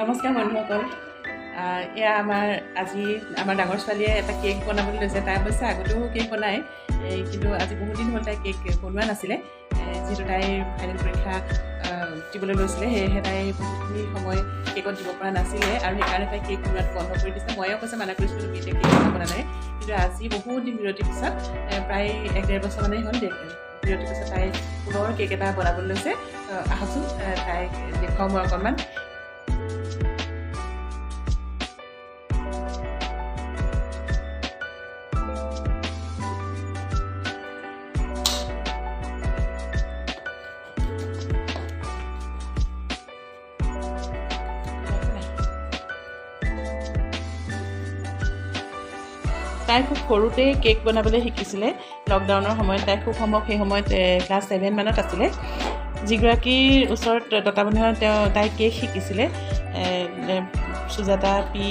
নমস্কাৰ বন্ধুসকল। এয়া আজি আমাৰ ডাঙৰ ছোৱালীয়ে এটা কেক বনাবলৈ লৈছে। তাই অৱশ্যে আগতেও কেক বনায়, কিন্তু আজি বহুত দিন হ'ল তাই কেক বনোৱা নাছিলে। যিহেতু তাইৰ ফাইনেল পৰীক্ষা দিবলৈ লৈছিলে, সেয়েহে তাই বহুতখিনি সময় কেকত দিব পৰা নাছিলে আৰু সেইকাৰণে তাই কেক বনোৱাটো বন্ধ কৰি দিছে। ময়ে অৱশ্যে মানা কৰিছিলোঁ তুমি এতিয়া কেক বনাব নালাগে, কিন্তু আজি বহুত দিন বিৰতিৰ পিছত প্ৰায় 1-1.5 বছৰ মানেই হ'ল বিৰতিৰ পিছত তাই পুনৰ কেক এটা বনাবলৈ লৈছে। আহকচোন তাইক দেখুৱাওঁ মই অকণমান। তাই খুব সৰুতেই কেক বনাবলৈ শিকিছিলে। লকডাউনৰ সময়ত তাই সেই সময়ত ক্লাছ 7 মানত আছিলে। যিগৰাকীৰ ওচৰত তত্বাৱধানত তাই কেক শিকিছিলে, সুজাতা পি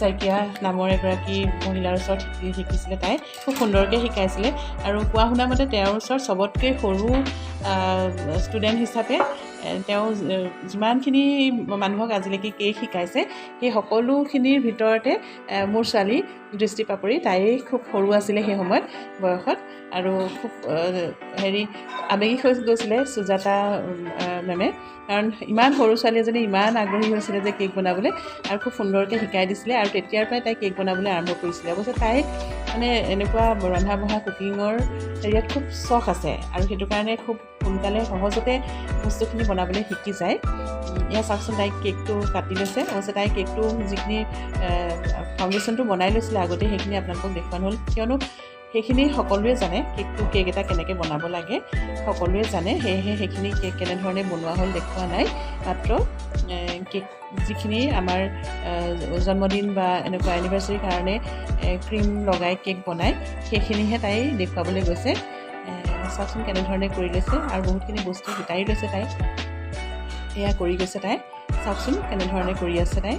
শইকীয়া নামৰ এগৰাকী মহিলাৰ ওচৰত শিকিছিলে। তাই খুব সুন্দৰকৈ শিকাইছিলে আৰু কোৱা শুনা মতে তেওঁৰ ওচৰত চবতকৈ সৰু ষ্টুডেণ্ট হিচাপে তেওঁ যিমানখিনি মানুহক আজিলৈকে কেক শিকাইছে, সেই সকলোখিনিৰ ভিতৰতে মোৰ ছোৱালী দৃষ্টি পাপৰি তাইয়েই খুব সৰু আছিলে সেই সময়ত বয়সত, আৰু খুব আৱেগিক হৈ গৈছিলে সুজাতা মেমে, কাৰণ ইমান সৰু ছোৱালী এজনী ইমান আগ্ৰহী হৈছিলে যে কেক বনাবলৈ আৰু খুব সুন্দৰকৈ শিকাই দিছিলে। আৰু তেতিয়াৰ পৰাই তাই কেক বনাবলৈ আৰম্ভ কৰিছিলে। অৱশ্যে তাই এনেকুৱা ৰন্ধা বঢ়া কুকিঙৰ হেৰিয়াত খুব চখ আছে আৰু সেইটো কাৰণে খুব সোনকালে সহজতে বস্তুখিনি বনাবলৈ শিকি যায়। এয়া চাওকচোন, তাই কেকটো কাটি লৈছে। অৱশ্যে তাই কেকটো যিখিনি ফাউণ্ডেশ্যনটো বনাই লৈছিলে আগতে, সেইখিনি আপোনালোকক দেখুওৱা হ'ল, কিয়নো সেইখিনি সকলোৱে জানে। কেক এটা কেনেকৈ বনাব লাগে সকলোৱে জানে, সেয়েহে সেইখিনি কেক কেনেধৰণে বনোৱা হ'ল দেখুওৱা নাই। মাত্ৰ কেক যিখিনি আমাৰ জন্মদিন বা এনেকুৱা এনিভাৰ্চাৰীৰ কাৰণে ক্ৰীম লগাই কেক বনায়, সেইখিনিহে তাই দেখুৱাবলৈ গৈছে। চাওকচোন কেনেধৰণে কৰি লৈছে, আৰু বহুতখিনি বস্তু গোটাই লৈছে তাই। এয়া কৰি গৈছে তাই, চাওকচোন কেনেধৰণে কৰি আছে তাই।